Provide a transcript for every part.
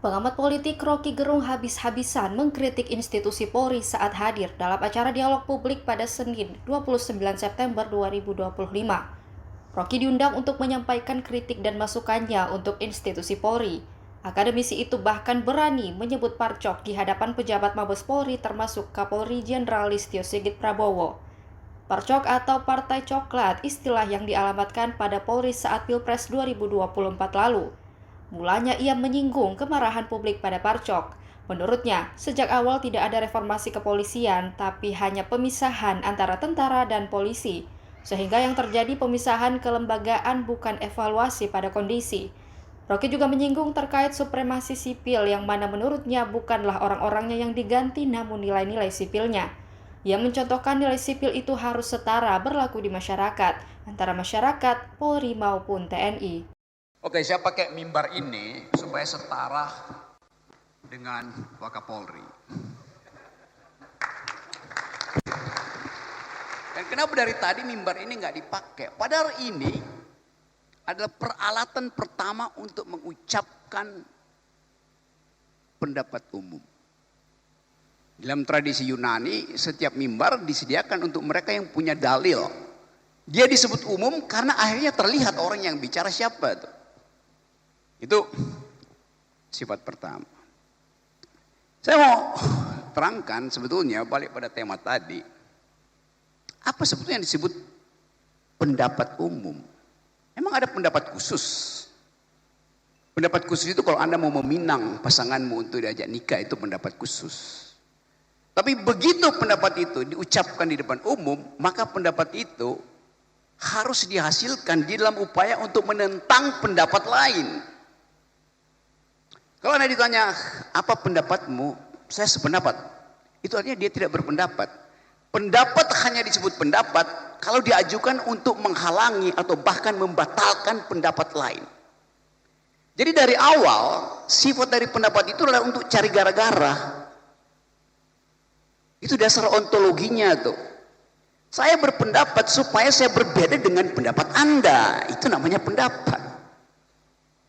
Pengamat politik Rocky Gerung habis-habisan mengkritik institusi Polri saat hadir dalam acara dialog publik pada Senin 29 September 2025. Rocky diundang untuk menyampaikan kritik dan masukannya untuk institusi Polri. Akademisi itu bahkan berani menyebut Parcok di hadapan pejabat Mabes Polri termasuk Kapolri Jenderal Listio Sigit Prabowo. Parcok atau Partai Coklat, istilah yang dialamatkan pada Polri saat Pilpres 2024 lalu. Mulanya ia menyinggung kemarahan publik pada Parcok. Menurutnya, sejak awal tidak ada reformasi kepolisian, tapi hanya pemisahan antara tentara dan polisi. Sehingga yang terjadi pemisahan kelembagaan bukan evaluasi pada kondisi. Rocky juga menyinggung terkait supremasi sipil yang mana menurutnya bukanlah orang-orangnya yang diganti namun nilai-nilai sipilnya. Ia mencontohkan nilai sipil itu harus setara berlaku di masyarakat, antara masyarakat, Polri maupun TNI. Oke, saya pakai mimbar ini supaya setara dengan Wakapolri. Dan kenapa dari tadi mimbar ini nggak dipakai? Padahal ini adalah peralatan pertama untuk mengucapkan pendapat umum. Dalam tradisi Yunani, setiap mimbar disediakan untuk mereka yang punya dalil. Dia disebut umum karena akhirnya terlihat orang yang bicara siapa tuh. Itu sifat pertama. Saya mau terangkan sebetulnya balik pada tema tadi. Apa sebetulnya yang disebut pendapat umum? Emang ada pendapat khusus? Pendapat khusus itu kalau Anda mau meminang pasanganmu untuk diajak nikah, itu pendapat khusus. Tapi begitu pendapat itu diucapkan di depan umum, maka pendapat itu harus dihasilkan di dalam upaya untuk menentang pendapat lain. Kalau Anda ditanya, apa pendapatmu? Saya sependapat. Itu artinya dia tidak berpendapat. Pendapat hanya disebut pendapat kalau diajukan untuk menghalangi atau bahkan membatalkan pendapat lain. Jadi dari awal, sifat dari pendapat itu adalah untuk cari gara-gara. Itu dasar ontologinya tuh. Saya berpendapat supaya saya berbeda dengan pendapat Anda. Itu namanya pendapat.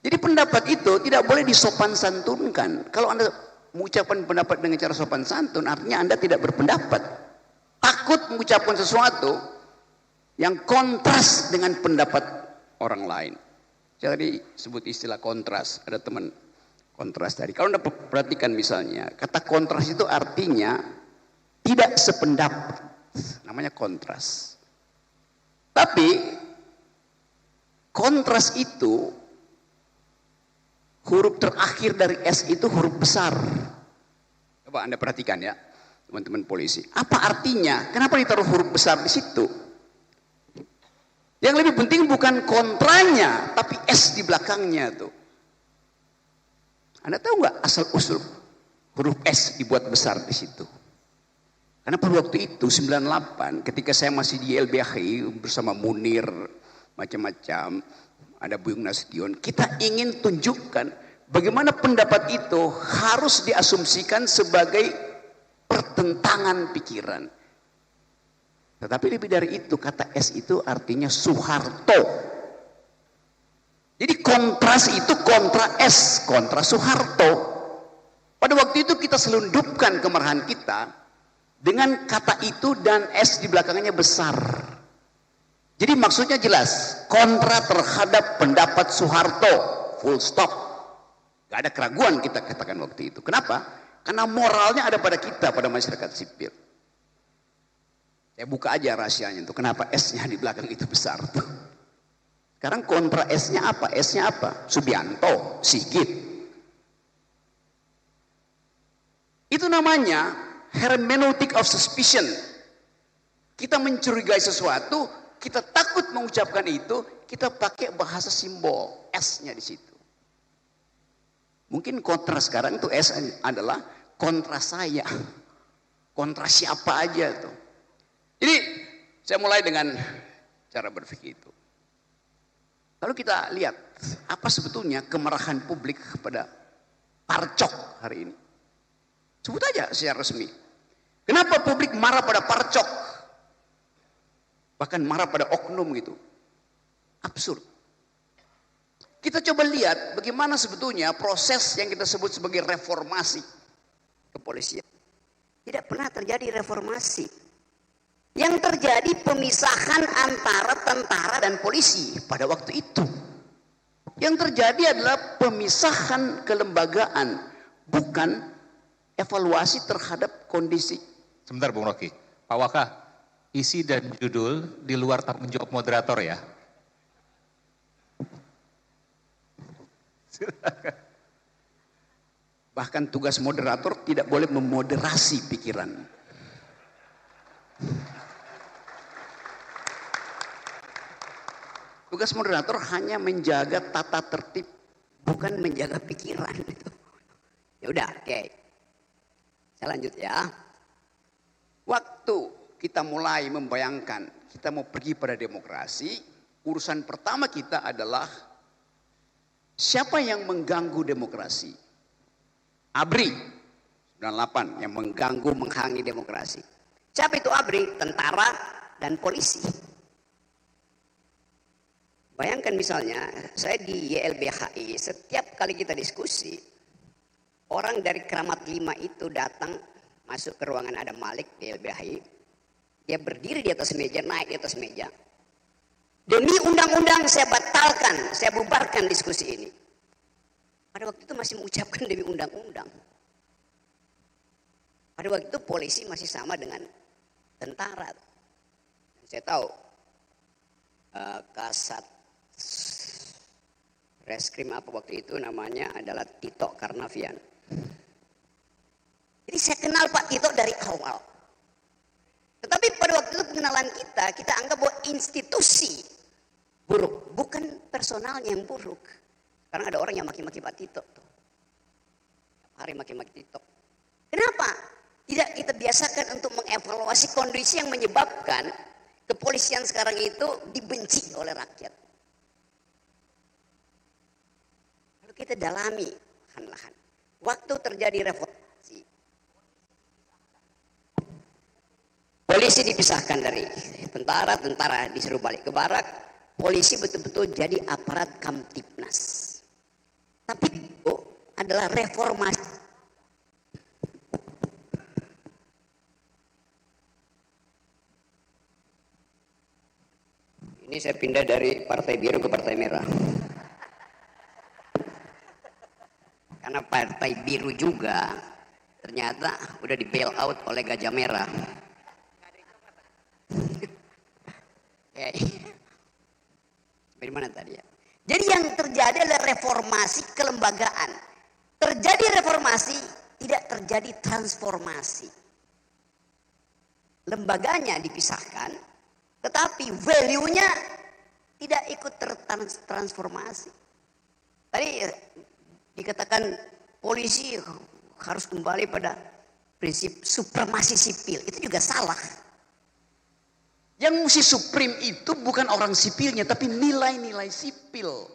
Jadi pendapat itu tidak boleh disopan santunkan. Kalau Anda mengucapkan pendapat dengan cara sopan santun, artinya Anda tidak berpendapat. Takut mengucapkan sesuatu yang kontras dengan pendapat orang lain. Saya tadi sebut istilah kontras. Ada teman kontras tadi. Kalau Anda perhatikan misalnya, kata kontras itu artinya tidak sependapat. Namanya kontras. Tapi kontras itu huruf terakhir dari S itu huruf besar. Coba Anda perhatikan ya, teman-teman polisi. Apa artinya? Kenapa ditaruh huruf besar di situ? Yang lebih penting bukan kontranya, tapi S di belakangnya tuh. Anda tahu nggak asal usul huruf S dibuat besar di situ? Karena pada waktu itu 98, ketika saya masih di LBH bersama Munir, macam-macam, ada Buyung Nasution, kita ingin tunjukkan bagaimana pendapat itu harus diasumsikan sebagai pertentangan pikiran. Tetapi lebih dari itu, kata S itu artinya Soeharto. Jadi kontras itu kontra S, kontra Soeharto. Pada waktu itu kita selundupkan kemarahan kita dengan kata itu dan S di belakangnya besar. Jadi maksudnya jelas, kontra terhadap pendapat Soeharto, full stop. Gak ada keraguan kita katakan waktu itu. Kenapa? Karena moralnya ada pada kita, pada masyarakat sipil. Saya buka aja rahasianya itu, kenapa S-nya di belakang itu besar tuh. Sekarang kontra S-nya apa? S-nya apa? Subianto, Sigit. Itu namanya hermeneutic of suspicion. Kita mencurigai sesuatu, kita takut mengucapkan itu, kita pakai bahasa simbol S-nya di situ. Mungkin kontra sekarang itu S adalah kontra saya, kontra siapa aja tuh. Jadi saya mulai dengan cara berpikir itu. Lalu kita lihat apa sebetulnya kemarahan publik kepada Parcok hari ini. Sebut aja secara resmi. Kenapa publik marah pada Parcok? Bahkan marah pada oknum gitu. Absurd. Kita coba lihat bagaimana sebetulnya proses yang kita sebut sebagai reformasi kepolisian. Tidak pernah terjadi reformasi. Yang terjadi pemisahan antara tentara dan polisi pada waktu itu. Yang terjadi adalah pemisahan kelembagaan, bukan evaluasi terhadap kondisi. Sebentar Bung Rocky, Pak Waka, isi dan judul di luar tanggung jawab moderator ya. Bahkan tugas moderator tidak boleh memoderasi pikiran. Tugas moderator hanya menjaga tata tertib, bukan menjaga pikiran. Ya udah, oke. Saya lanjut ya. Waktu kita mulai membayangkan kita mau pergi pada demokrasi, urusan pertama kita adalah siapa yang mengganggu demokrasi? ABRI 98 yang mengganggu, menghalangi demokrasi. Siapa itu ABRI? Tentara dan polisi. Bayangkan misalnya, saya di YLBHI, setiap kali kita diskusi, orang dari Kramat 5 itu datang, masuk ke ruangan Adam Malik di YLBHI, dia berdiri di atas meja, naik di atas meja. Demi undang-undang saya batalkan, saya bubarkan diskusi ini. Pada waktu itu masih mengucapkan demi undang-undang. Pada waktu itu polisi masih sama dengan tentara. Saya tahu Kasat Reskrim apa waktu itu namanya adalah Tito Karnavian. Jadi saya kenal Pak Tito dari awal. Tetapi pada waktu itu pengenalan kita anggap bahwa institusi buruk, bukan personalnya yang buruk. Karena ada orang yang maki-maki Pak Tito tuh. Hari maki-maki Tito. Kenapa? Tidak kita biasakan untuk mengevaluasi kondisi yang menyebabkan kepolisian sekarang itu dibenci oleh rakyat. Lalu kita dalami perlahan-lahan. Waktu terjadi reformasi, polisi dipisahkan dari tentara, tentara disuruh balik ke barak, polisi betul-betul jadi aparat Kamtibnas. Tapi itu adalah reformasi. Ini saya pindah dari Partai Biru ke Partai Merah. Karena Partai Biru juga ternyata udah di bail out oleh Gajah Merah. Dari mana tadi ya? Jadi yang terjadi adalah reformasi kelembagaan. Terjadi reformasi, tidak terjadi transformasi. Lembaganya dipisahkan, tetapi value-nya tidak ikut tertransformasi. Tadi dikatakan polisi harus kembali pada prinsip supremasi sipil. Itu juga salah. Yang mesti supreme itu bukan orang sipilnya, tapi nilai-nilai sipil.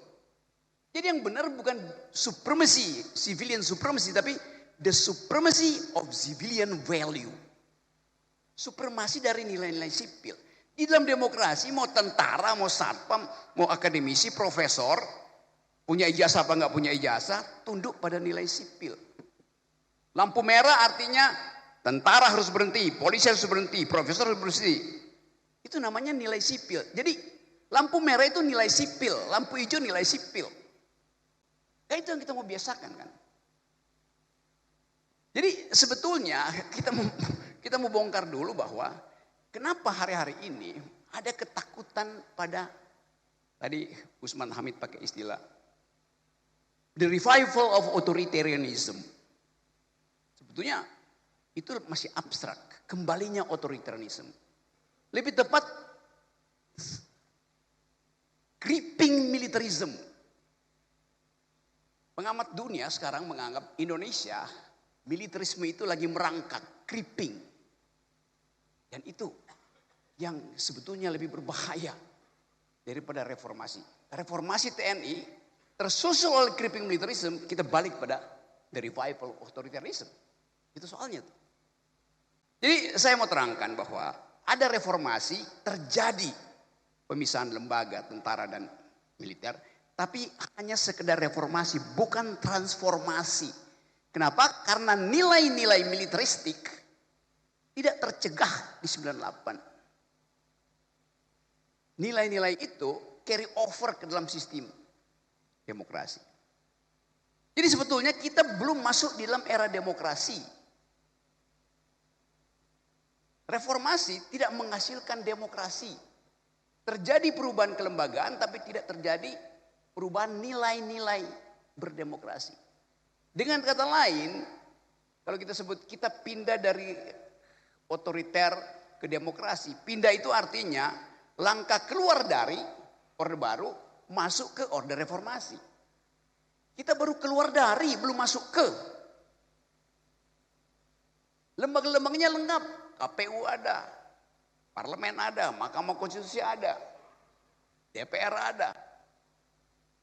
Jadi yang benar bukan supremacy, civilian supremacy, tapi the supremacy of civilian value. Supremasi dari nilai-nilai sipil. Di dalam demokrasi mau tentara, mau satpam, mau akademisi, profesor, punya ijazah apa enggak punya ijazah, tunduk pada nilai sipil. Lampu merah artinya tentara harus berhenti, polisi harus berhenti, profesor harus berhenti. Itu namanya nilai sipil. Jadi lampu merah itu nilai sipil, lampu hijau nilai sipil. Itu yang kita mau biasakan kan. Jadi sebetulnya kita mau bongkar dulu bahwa kenapa hari-hari ini ada ketakutan pada, tadi Usman Hamid pakai istilah the revival of authoritarianism. Sebetulnya itu masih abstrak, kembalinya otoritarianisme. Lebih tepat creeping militarism. Pengamat dunia sekarang menganggap Indonesia militerisme itu lagi merangkak, creeping. Dan itu yang sebetulnya lebih berbahaya daripada reformasi. Reformasi TNI tersusul oleh creeping militarism, kita balik pada the revival of authoritarianism. Itu soalnya tuh. Jadi saya mau terangkan bahwa ada reformasi, terjadi pemisahan lembaga tentara dan militer, Tapi hanya sekedar reformasi, bukan transformasi. Kenapa? Karena nilai-nilai militeristik tidak tercegah di 98. Nilai-nilai itu carry over ke dalam sistem demokrasi. Jadi sebetulnya kita belum masuk di dalam era demokrasi. Reformasi tidak menghasilkan demokrasi. Terjadi perubahan kelembagaan tapi tidak terjadi perubahan nilai-nilai berdemokrasi. Dengan kata lain, kalau kita sebut kita pindah dari otoriter ke demokrasi. Pindah itu artinya langkah keluar dari orde baru masuk ke orde reformasi. Kita baru keluar dari, belum masuk ke. Lembaga-lembaganya lengkap. KPU ada, parlemen ada, Mahkamah Konstitusi ada, DPR ada.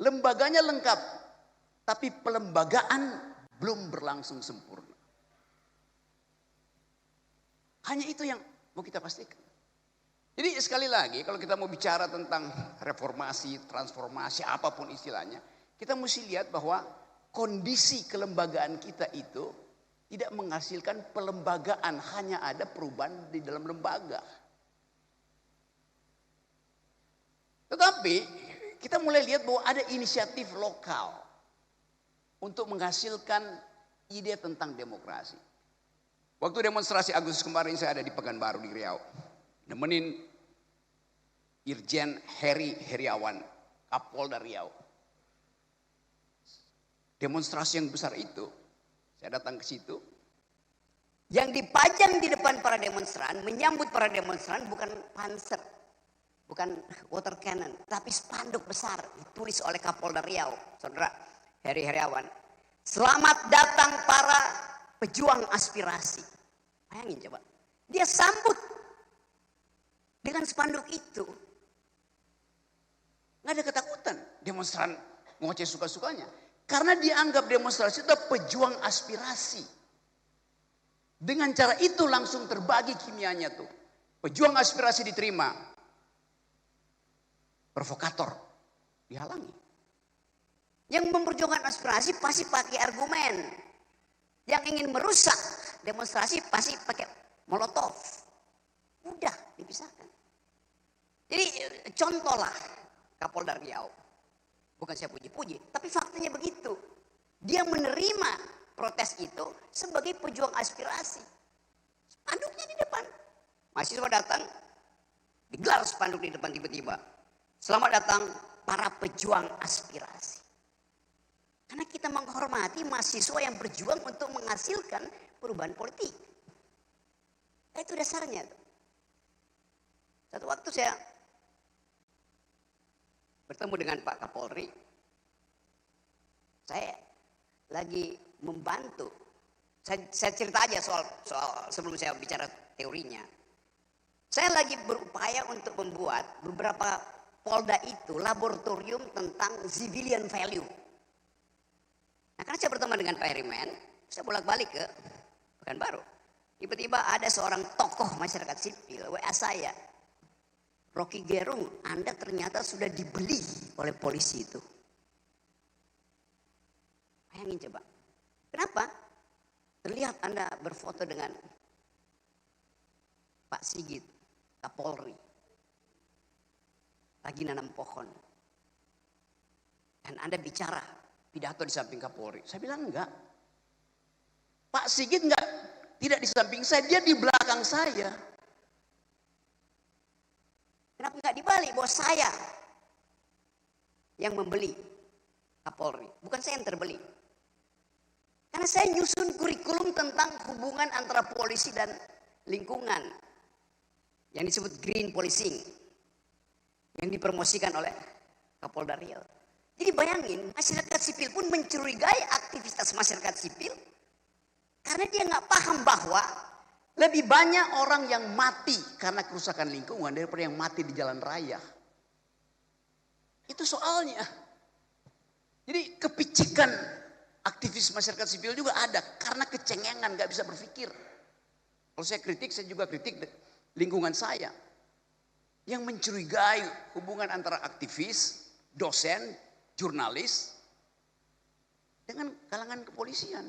Lembaganya lengkap, tapi pelembagaan belum berlangsung sempurna. Hanya itu yang mau kita pastikan. Jadi sekali lagi kalau kita mau bicara tentang reformasi, transformasi, apapun istilahnya, kita mesti lihat bahwa kondisi kelembagaan kita itu tidak menghasilkan pelembagaan, hanya ada perubahan di dalam lembaga. Tetapi kita mulai lihat bahwa ada inisiatif lokal untuk menghasilkan ide tentang demokrasi. Waktu demonstrasi Agustus kemarin saya ada di Pekanbaru di Riau. Nemenin Irjen Heri Heriawan, Kapolda Riau. Demonstrasi yang besar itu, saya datang ke situ. Yang dipajang di depan para demonstran, menyambut para demonstran bukan panser, bukan water cannon, tapi spanduk besar ditulis oleh Kapolda Riau, Saudara Heri Heriawan. Selamat datang para pejuang aspirasi. Bayangin coba, dia sambut dengan spanduk itu. Nggak ada ketakutan, demonstran ngoceh suka-sukanya. Karena dianggap demonstrasi itu pejuang aspirasi. Dengan cara itu langsung terbagi kimianya tuh. Pejuang aspirasi diterima. Provokator dihalangi. Yang memperjuangkan aspirasi pasti pakai argumen. Yang ingin merusak demonstrasi pasti pakai molotov. Mudah dipisahkan. Jadi contohlah Kapolda Riau. Bukan saya puji-puji, tapi faktanya begitu. Dia menerima protes itu sebagai pejuang aspirasi. Spanduknya di depan. Mahasiswa datang, digelar spanduk di depan tiba-tiba. Selamat datang para pejuang aspirasi. Karena kita menghormati mahasiswa yang berjuang untuk menghasilkan perubahan politik. Itu dasarnya. Satu waktu saya bertemu dengan Pak Kapolri, saya lagi membantu. Saya cerita aja soal sebelum saya bicara teorinya. Saya lagi berupaya untuk membuat beberapa Polda itu laboratorium tentang civilian value. Nah, karena saya bertemu dengan Pak Herimen, saya bolak-balik ke Pekanbaru. Tiba-tiba ada seorang tokoh masyarakat sipil WA saya. Rocky Gerung, Anda ternyata sudah dibeli oleh polisi itu. Bayangin coba. Kenapa? Terlihat Anda berfoto dengan Pak Sigit, Kapolri. Lagi nanam pohon. Dan Anda bicara, pidato di samping Kapolri. Saya bilang enggak. Pak Sigit tidak di samping saya, dia di belakang saya. Kenapa enggak dibalik bahwa saya yang membeli Kapolri, bukan saya yang terbeli. Karena saya nyusun kurikulum tentang hubungan antara polisi dan lingkungan yang disebut green policing yang dipromosikan oleh Kapolda Riau. Jadi bayangin, masyarakat sipil pun mencurigai aktivitas masyarakat sipil karena dia nggak paham bahwa lebih banyak orang yang mati karena kerusakan lingkungan daripada yang mati di jalan raya. Itu soalnya. Jadi kepicikan aktivis masyarakat sipil juga ada karena kecengengan, nggak bisa berpikir. Kalau saya kritik, saya juga kritik lingkungan saya yang mencurigai hubungan antara aktivis, dosen, jurnalis dengan kalangan kepolisian.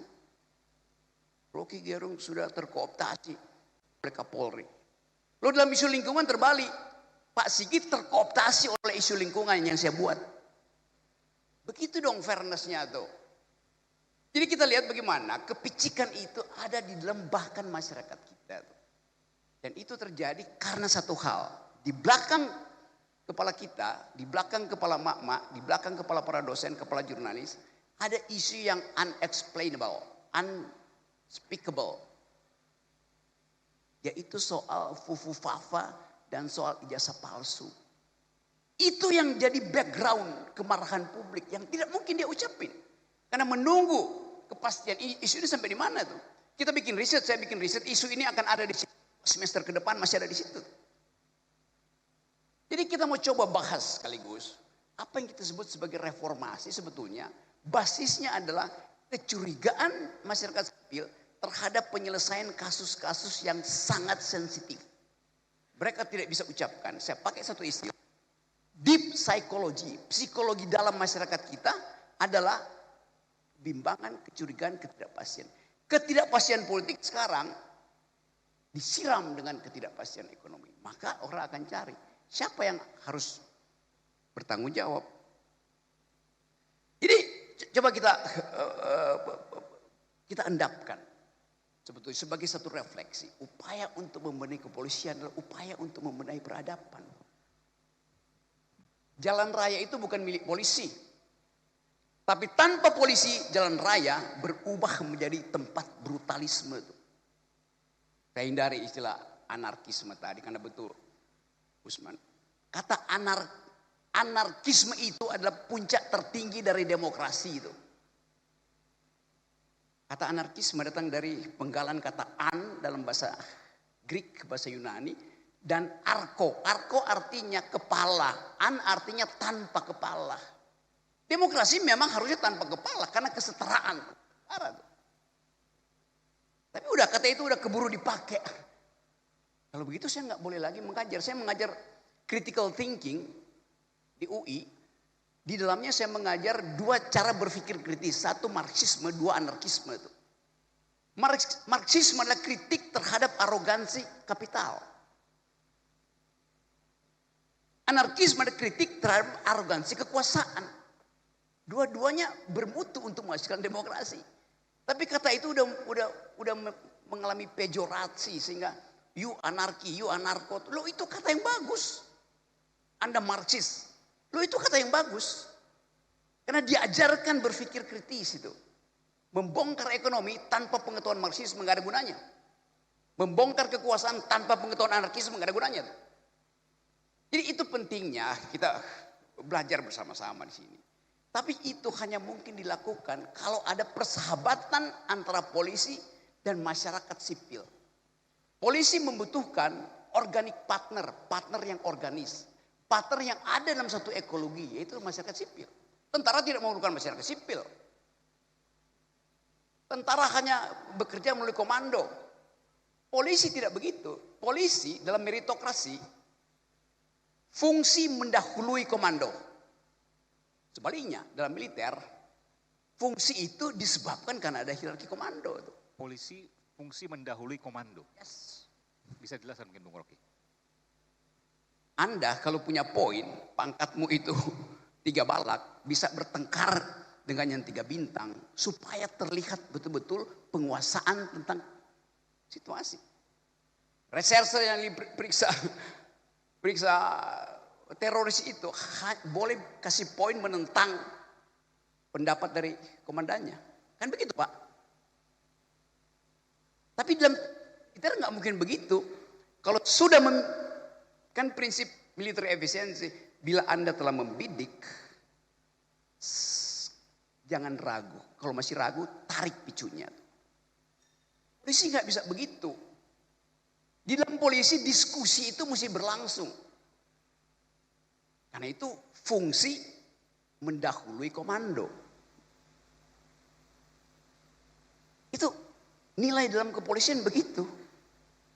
Rocky Gerung sudah terkooptasi oleh Kapolri. Lo dalam isu lingkungan terbalik. Pak Sigit terkooptasi oleh isu lingkungan yang saya buat. Begitu dong fairness-nya tuh. Jadi kita lihat bagaimana kepicikan itu ada di dalam bahkan masyarakat kita. Dan itu terjadi karena satu hal. Di belakang kepala kita, di belakang kepala mak-mak, di belakang kepala para dosen, kepala jurnalis, ada isu yang unexplainable, unspeakable. Yaitu soal fufu-fafa dan soal ijazah palsu. Itu yang jadi background kemarahan publik yang tidak mungkin dia ucapin. Karena menunggu kepastian isu ini sampai di mana tuh. Kita bikin riset, saya bikin riset, isu ini akan ada di semester ke depan masih ada di situ. Jadi kita mau coba bahas sekaligus apa yang kita sebut sebagai reformasi sebetulnya basisnya adalah kecurigaan masyarakat sipil terhadap penyelesaian kasus-kasus yang sangat sensitif. Mereka tidak bisa ucapkan, saya pakai satu istilah. Deep psychology, psikologi dalam masyarakat kita adalah bimbangan, kecurigaan, ketidakpastian. Ketidakpastian politik sekarang disiram dengan ketidakpastian ekonomi. Maka orang akan cari siapa yang harus bertanggung jawab. Jadi coba kita endapkan sebetulnya sebagai satu refleksi. Upaya untuk membenahi kepolisian adalah upaya untuk membenahi peradaban. Jalan raya itu bukan milik polisi. Tapi tanpa polisi, jalan raya berubah menjadi tempat brutalisme. Saya hindari istilah anarkisme tadi karena betul, Usman. Kata anarkisme itu adalah puncak tertinggi dari demokrasi itu. Kata anarkisme datang dari penggalan kata an dalam bahasa Greek, bahasa Yunani, dan arko. Arko artinya kepala, an artinya tanpa kepala. Demokrasi memang harusnya tanpa kepala karena kesetaraan. Tapi udah kata itu udah keburu dipakai. Kalau begitu saya nggak boleh lagi mengajar. Saya mengajar critical thinking di UI. Di dalamnya saya mengajar dua cara berpikir kritis. Satu Marxisme, dua anarkisme. Marxisme adalah kritik terhadap arogansi kapital. Anarkisme adalah kritik terhadap arogansi kekuasaan. Dua-duanya bermutu untuk menghasilkan demokrasi. Tapi kata itu udah mengalami pejorasi sehingga you anarki, you anarko. Lo itu kata yang bagus. Anda Marxis. Lo itu kata yang bagus. Karena diajarkan berpikir kritis itu. Membongkar ekonomi tanpa pengetahuan Marxisme nggak ada gunanya. Membongkar kekuasaan tanpa pengetahuan anarkisme nggak ada gunanya. Jadi itu pentingnya kita belajar bersama-sama di sini. Tapi itu hanya mungkin dilakukan kalau ada persahabatan antara polisi dan masyarakat sipil. Polisi membutuhkan organic partner, partner yang organis. Partner yang ada dalam satu ekologi, yaitu masyarakat sipil. Tentara tidak memerlukan masyarakat sipil. Tentara hanya bekerja melalui komando. Polisi tidak begitu. Polisi dalam meritokrasi, fungsi mendahului komando. Sebaliknya dalam militer, fungsi itu disebabkan karena ada hierarki komando. Polisi fungsi mendahului komando. Yes. Bisa jelaskan mungkin Bung Rocky? Anda kalau punya poin, pangkatmu itu 3 balak, bisa bertengkar dengan yang 3 bintang. Supaya terlihat betul-betul penguasaan tentang situasi. Reserse yang diperiksa teroris itu boleh kasih poin menentang pendapat dari komandannya. Kan begitu Pak. Tapi dalam kita nggak mungkin begitu. Kalau sudah kan prinsip military efficiency, bila Anda telah membidik, jangan ragu. Kalau masih ragu, tarik picunya. Polisi nggak bisa begitu. Di dalam polisi diskusi itu mesti berlangsung. Karena itu fungsi mendahului komando. Itu nilai dalam kepolisian begitu.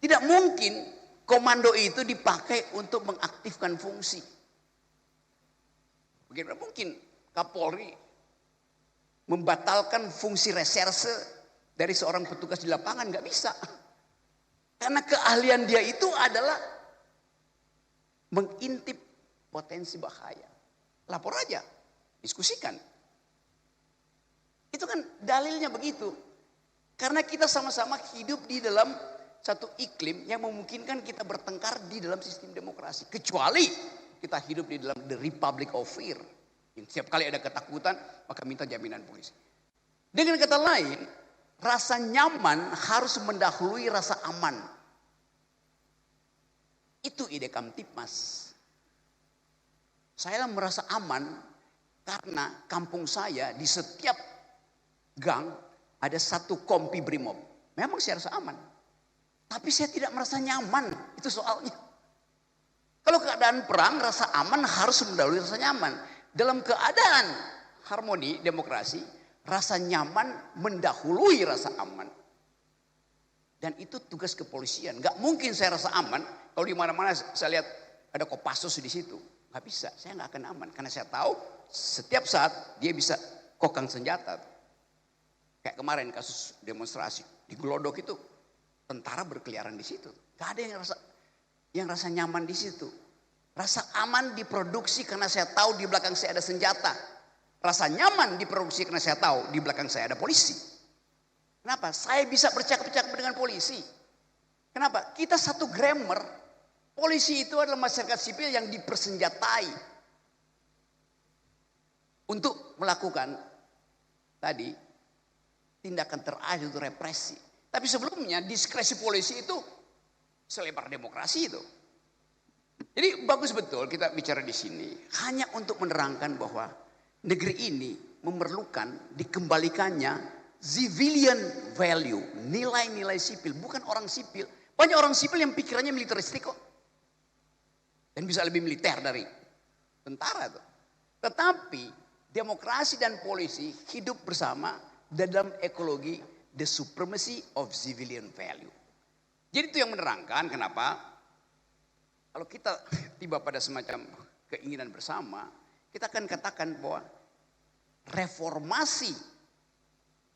Tidak mungkin komando itu dipakai untuk mengaktifkan fungsi. Bagaimana mungkin Kapolri membatalkan fungsi reserse dari seorang petugas di lapangan, nggak bisa. Karena keahlian dia itu adalah mengintip potensi bahaya. Lapor aja, diskusikan. Itu kan dalilnya begitu. Karena kita sama-sama hidup di dalam satu iklim yang memungkinkan kita bertengkar di dalam sistem demokrasi. Kecuali kita hidup di dalam the republic of fear. Yang setiap kali ada ketakutan, maka minta jaminan polisi. Dengan kata lain, rasa nyaman harus mendahului rasa aman. Itu ide Kamtipmas. Saya merasa aman karena kampung saya di setiap gang ada satu kompi brimob. Memang saya rasa aman. Tapi saya tidak merasa nyaman. Itu soalnya. Kalau keadaan perang, rasa aman harus mendahului rasa nyaman. Dalam keadaan harmoni demokrasi, rasa nyaman mendahului rasa aman. Dan itu tugas kepolisian. Gak mungkin saya rasa aman kalau di mana-mana saya lihat ada Kopassus di situ. Gak bisa, saya gak akan aman. Karena saya tahu setiap saat dia bisa kokang senjata. Kayak kemarin kasus demonstrasi di Glodok itu, tentara berkeliaran di situ. Gak ada yang rasa nyaman di situ. Rasa aman diproduksi karena saya tahu di belakang saya ada senjata. Rasa nyaman diproduksi karena saya tahu di belakang saya ada polisi. Kenapa? Saya bisa bercakap-cakap dengan polisi. Kenapa? Kita satu grammar. Polisi itu adalah masyarakat sipil yang dipersenjatai untuk melakukan tadi tindakan terakhir itu represi. Tapi sebelumnya diskresi polisi itu selebar demokrasi itu. Jadi bagus betul kita bicara di sini hanya untuk menerangkan bahwa negeri ini memerlukan dikembalikannya civilian value, nilai-nilai sipil, bukan orang sipil. Banyak orang sipil yang pikirannya militeristik kok. Dan bisa lebih militer dari tentara tuh. Tetapi demokrasi dan polisi hidup bersama dalam ekologi the supremacy of civilian value. Jadi itu yang menerangkan kenapa kalau kita tiba pada semacam keinginan bersama, kita akan katakan bahwa reformasi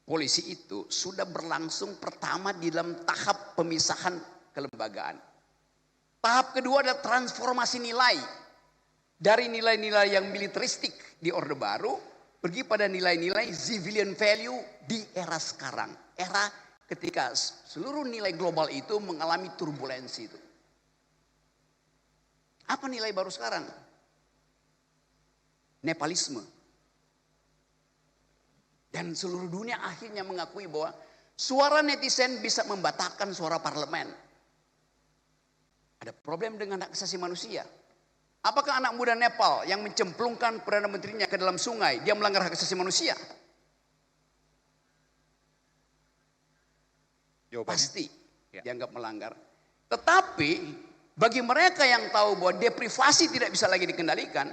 polisi itu sudah berlangsung pertama di dalam tahap pemisahan kelembagaan. Tahap kedua adalah transformasi nilai. Dari nilai-nilai yang militeristik di Orde Baru, pergi pada nilai-nilai civilian value di era sekarang. Era ketika seluruh nilai global itu mengalami turbulensi itu. Apa nilai baru sekarang? Nepalisme. Dan seluruh dunia akhirnya mengakui bahwa suara netizen bisa membatalkan suara parlemen. Ada problem dengan hak asasi manusia. Apakah anak muda Nepal yang mencemplungkan Perdana Menterinya ke dalam sungai, dia melanggar hak asasi manusia? Jawabannya? Pasti Ya. dianggap melanggar. Tetapi bagi mereka yang tahu bahwa deprivasi tidak bisa lagi dikendalikan,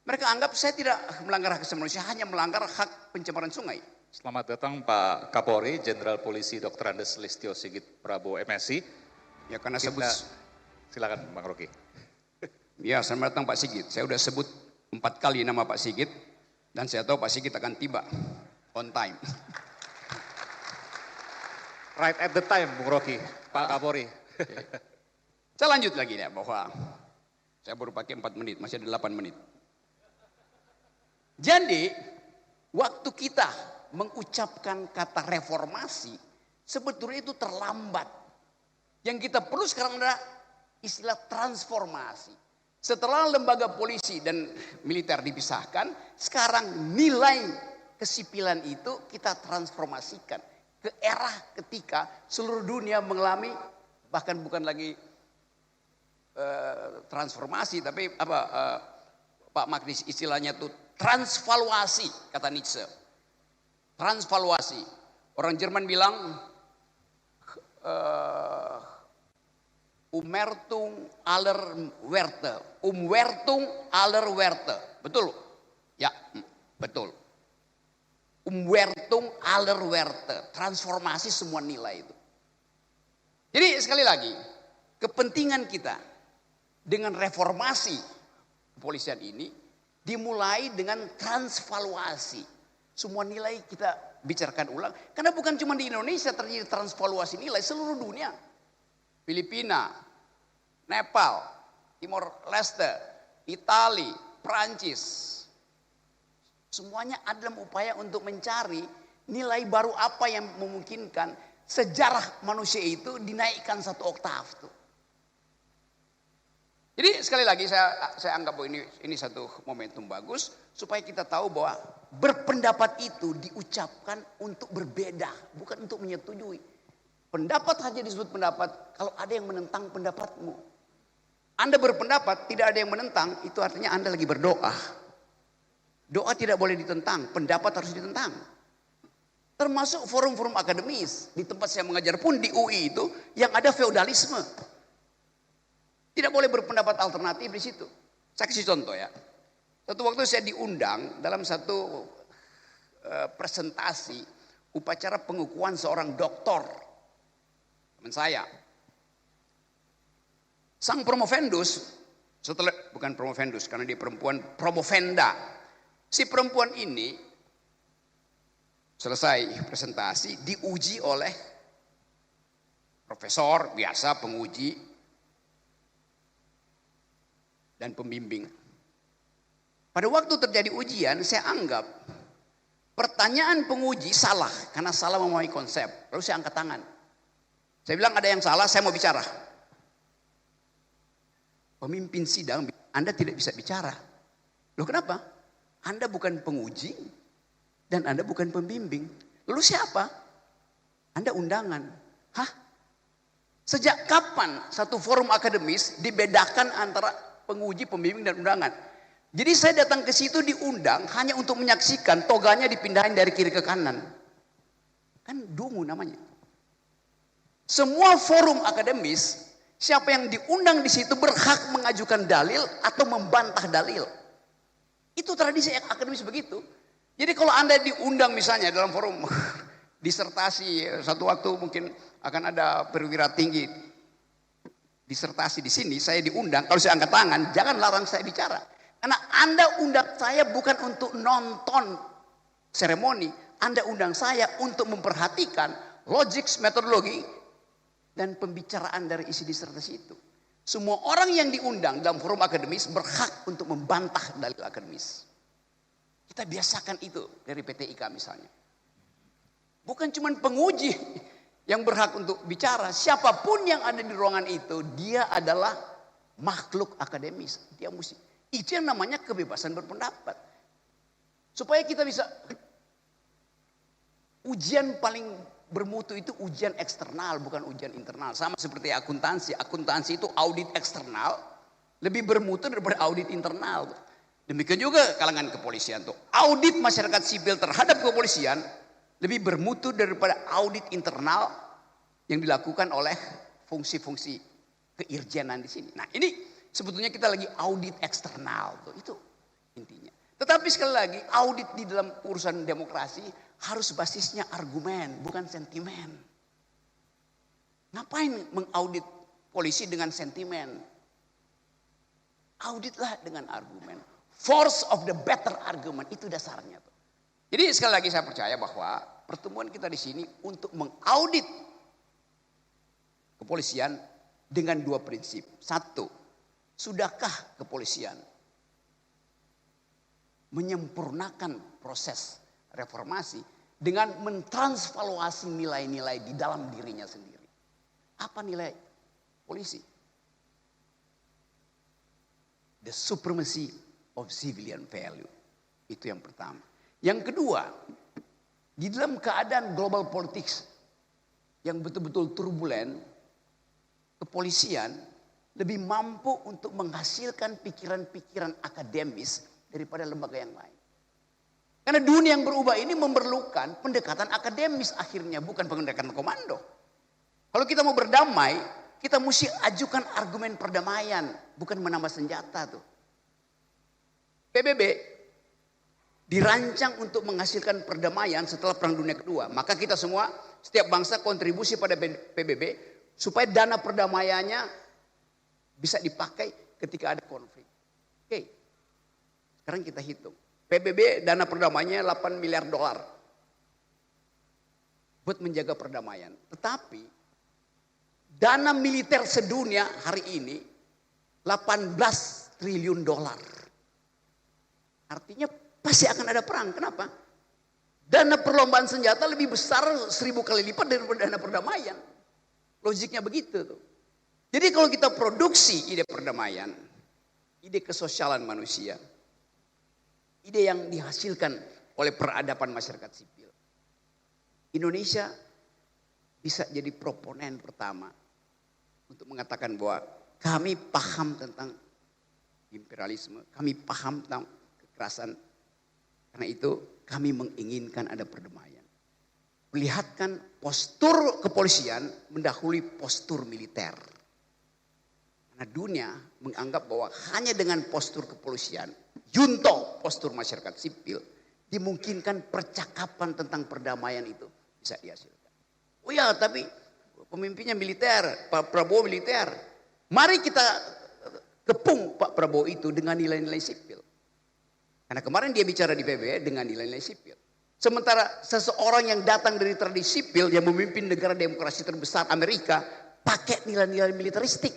mereka anggap saya tidak melanggar hak asasi manusia, hanya melanggar hak pencemaran sungai. Selamat datang Pak Kapolri, Jenderal Polisi Dr. Andes Listio Sigit Prabowo MSI. Ya karena Silakan Bang Rocky. Ya selamat datang Pak Sigit. Saya sudah sebut 4 kali nama Pak Sigit. Dan saya tahu Pak Sigit akan tiba on time. Right at the time Bung Rocky, Pak Kapolri. Saya lanjut lagi ya bahwa saya baru pakai 4 menit, masih ada 8 menit. Jadi waktu kita mengucapkan kata reformasi sebetulnya itu terlambat. Yang kita perlu sekarang adalah istilah transformasi. Setelah lembaga polisi dan militer dipisahkan, sekarang nilai kesipilan itu kita transformasikan ke era ketika seluruh dunia mengalami bahkan bukan lagi transformasi tapi Pak Magnis istilahnya itu transvaluasi kata Nietzsche. Transvaluasi. Orang Jerman bilang Umwertung aller Werte. Umwertung aller Werte. Betul? Ya, betul. Umwertung aller Werte. Transformasi semua nilai itu. Jadi sekali lagi, kepentingan kita dengan reformasi kepolisian ini dimulai dengan transvaluasi. Semua nilai kita bicarakan ulang. Karena bukan cuma di Indonesia terjadi transvaluasi nilai, seluruh dunia. Filipina, Nepal, Timor Leste, Itali, Prancis. Semuanya ada dalam upaya untuk mencari nilai baru apa yang memungkinkan sejarah manusia itu dinaikkan satu oktav tuh. Jadi sekali lagi saya anggap bahwa ini satu momentum bagus supaya kita tahu bahwa berpendapat itu diucapkan untuk berbeda, bukan untuk menyetujui. Pendapat hanya disebut pendapat kalau ada yang menentang pendapatmu. Anda berpendapat tidak ada yang menentang, itu artinya Anda lagi berdoa. Doa tidak boleh ditentang, pendapat harus ditentang. Termasuk forum-forum akademis. Di tempat saya mengajar pun di UI itu yang ada feodalisme. Tidak boleh berpendapat alternatif di situ. Saya kasih contoh ya. Satu waktu saya diundang dalam satu presentasi upacara pengukuhan seorang doktor. Teman saya. Sang promovendus, bukan promovendus karena dia perempuan, promovenda. Si perempuan ini selesai presentasi diuji oleh profesor biasa, penguji dan pembimbing. Pada waktu terjadi ujian, saya anggap pertanyaan penguji salah karena salah memahami konsep. Lalu saya angkat tangan. Saya bilang ada yang salah, saya mau bicara. Pemimpin sidang, Anda tidak bisa bicara. Loh kenapa? Anda bukan penguji dan Anda bukan pembimbing. Lalu siapa? Anda undangan. Hah? Sejak kapan satu forum akademis dibedakan antara penguji, pembimbing dan undangan? Jadi saya datang ke situ diundang hanya untuk menyaksikan toganya dipindahin dari kiri ke kanan. Kan dungu namanya. Semua forum akademis, siapa yang diundang di situ berhak mengajukan dalil atau membantah dalil. Itu tradisi akademis begitu. Jadi kalau Anda diundang misalnya dalam forum disertasi, satu waktu mungkin akan ada perwira tinggi disertasi di sini, saya diundang, kalau saya angkat tangan, jangan larang saya bicara. Karena Anda undang saya bukan untuk nonton seremoni, Anda undang saya untuk memperhatikan logik, metodologi, dan pembicaraan dari isi disertasi itu. Semua orang yang diundang dalam forum akademis berhak untuk membantah dalil akademis. Kita biasakan itu dari PT IKA misalnya. Bukan cuma penguji yang berhak untuk bicara, siapapun yang ada di ruangan itu, dia adalah makhluk akademis. Dia mesti. Itu yang namanya kebebasan berpendapat. Supaya kita bisa, ujian paling bermutu itu ujian eksternal, bukan ujian internal. Sama seperti akuntansi. Akuntansi itu audit eksternal, lebih bermutu daripada audit internal. Demikian juga kalangan kepolisian tuh. Audit masyarakat sipil terhadap kepolisian lebih bermutu daripada audit internal yang dilakukan oleh fungsi-fungsi keirjenan di sini. Nah ini sebetulnya kita lagi audit eksternal tuh, itu intinya. Tetapi sekali lagi audit di dalam urusan demokrasi harus basisnya argumen, bukan sentimen. Ngapain mengaudit polisi dengan sentimen? Auditlah dengan argumen. Force of the better argument, itu dasarnya tuh. Jadi sekali lagi saya percaya bahwa pertemuan kita di sini untuk mengaudit kepolisian dengan dua prinsip. Satu, sudahkah kepolisian menyempurnakan proses reformasi dengan mentransvaluasi nilai-nilai di dalam dirinya sendiri? Apa nilai polisi? The supremacy of civilian value. Itu yang pertama. Yang kedua, di dalam keadaan global politics yang betul-betul turbulen, kepolisian lebih mampu untuk menghasilkan pikiran-pikiran akademis daripada lembaga yang lain. Karena dunia yang berubah ini memerlukan pendekatan akademis akhirnya, bukan pendekatan komando. Kalau kita mau berdamai, kita mesti ajukan argumen perdamaian, bukan menambah senjata tuh. PBB dirancang untuk menghasilkan perdamaian setelah Perang Dunia Kedua. Maka kita semua, setiap bangsa kontribusi pada PBB supaya dana perdamaiannya bisa dipakai ketika ada konflik. Oke. Sekarang kita hitung. PBB dana perdamaiannya 8 miliar dolar. Buat menjaga perdamaian. Tetapi dana militer sedunia hari ini 18 triliun dolar. Artinya pasti akan ada perang. Kenapa? Dana perlombaan senjata lebih besar 1000 kali lipat daripada dana perdamaian. Logiknya begitu tuh. Jadi kalau kita produksi ide perdamaian, ide kesosialan manusia, ide yang dihasilkan oleh peradaban masyarakat sipil, Indonesia bisa jadi proponen pertama untuk mengatakan bahwa kami paham tentang imperialisme, kami paham tentang kekerasan. Karena itu kami menginginkan ada perdamaian. Perlihatkan postur kepolisian mendahului postur militer. Karena dunia menganggap bahwa hanya dengan postur kepolisian, junto postur masyarakat sipil, dimungkinkan percakapan tentang perdamaian itu bisa dihasilkan. Oh ya, tapi pemimpinnya militer, Pak Prabowo militer. Mari kita kepung Pak Prabowo itu dengan nilai-nilai sipil. Karena kemarin dia bicara di PBB dengan nilai-nilai sipil. Sementara seseorang yang datang dari tradisi sipil yang memimpin negara demokrasi terbesar Amerika pakai nilai-nilai militeristik.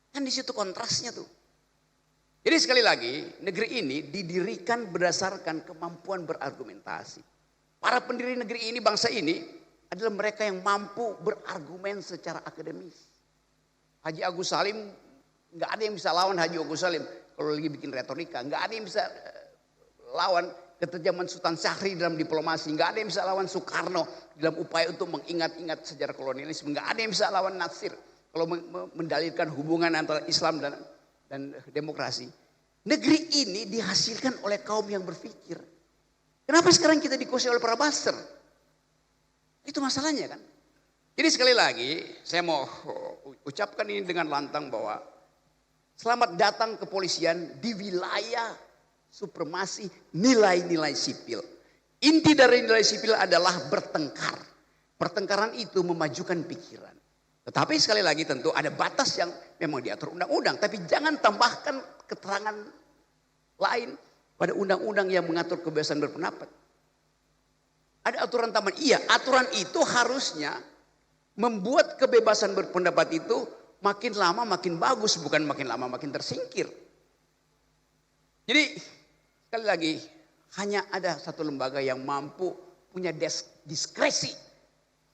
Kan di situ kontrasnya tuh. Jadi sekali lagi, negeri ini didirikan berdasarkan kemampuan berargumentasi. Para pendiri negeri ini, bangsa ini adalah mereka yang mampu berargumen secara akademis. Haji Agus Salim, nggak ada yang bisa lawan Haji Agus Salim kalau lagi bikin retorika. Nggak ada yang bisa lawan ketajaman Sultan Syahrir dalam diplomasi. Nggak ada yang bisa lawan Soekarno dalam upaya untuk mengingat-ingat sejarah kolonialisme. Nggak ada yang bisa lawan Natsir kalau mendalilkan hubungan antara Islam dan demokrasi. Negeri ini dihasilkan oleh kaum yang berpikir. Kenapa sekarang kita dikuasai oleh para baser? Itu masalahnya kan. Jadi sekali lagi saya mau ucapkan ini dengan lantang bahwa selamat datang kepolisian di wilayah supremasi nilai-nilai sipil. Inti dari nilai sipil adalah bertengkar. Pertengkaran itu memajukan pikiran. Tetapi sekali lagi tentu ada batas yang memang diatur undang-undang. Tapi jangan tambahkan keterangan lain pada undang-undang yang mengatur kebebasan berpendapat. Ada aturan tambahan. Iya, aturan itu harusnya membuat kebebasan berpendapat itu makin lama makin bagus, bukan makin lama makin tersingkir. Jadi sekali lagi hanya ada satu lembaga yang mampu punya diskresi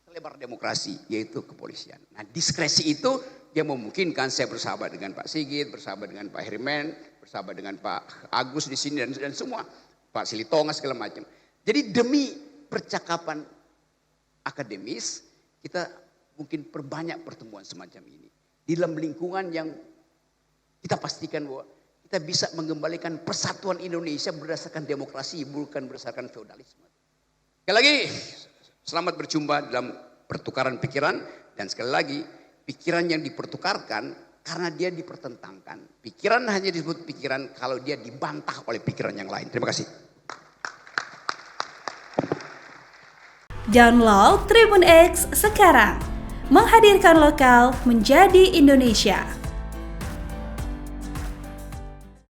selebar demokrasi, yaitu kepolisian. Nah, diskresi itu yang memungkinkan saya bersahabat dengan Pak Sigit, bersahabat dengan Pak Herimen, bersahabat dengan Pak Agus di sini dan semua, Pak Silitonga segala macam. Jadi demi percakapan akademis kita mungkin perbanyak pertemuan semacam ini. Di dalam lingkungan yang kita pastikan bahwa kita bisa mengembalikan persatuan Indonesia berdasarkan demokrasi, bukan berdasarkan feodalisme. Sekali lagi, selamat berjumpa dalam pertukaran pikiran. Dan sekali lagi, pikiran yang dipertukarkan karena dia dipertentangkan. Pikiran hanya disebut pikiran kalau dia dibantah oleh pikiran yang lain. Terima kasih. Download Tribun X sekarang. Menghadirkan lokal menjadi Indonesia.